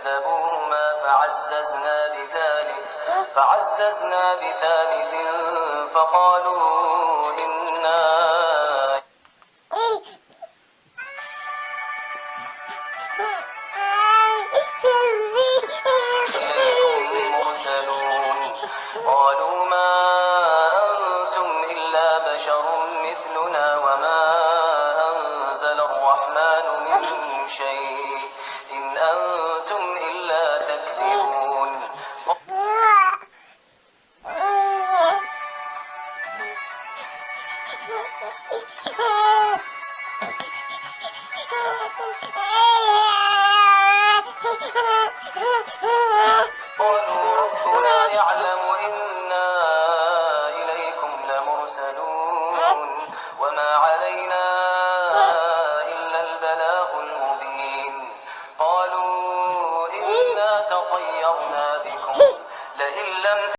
فكذبوهما فعززنا بثالث فقالوا إنا إليكم مرسلون. قالوا ما أنتم إلا بشر مثلنا وما أنزل الرحمن من شيء إن أنتم إلا تكذبون. قالوا ربنا يعلم إنا إليكم لمرسلون وما علينا إلا البلاغ المبين. قالوا إنا تطيرنا بكم لئن لم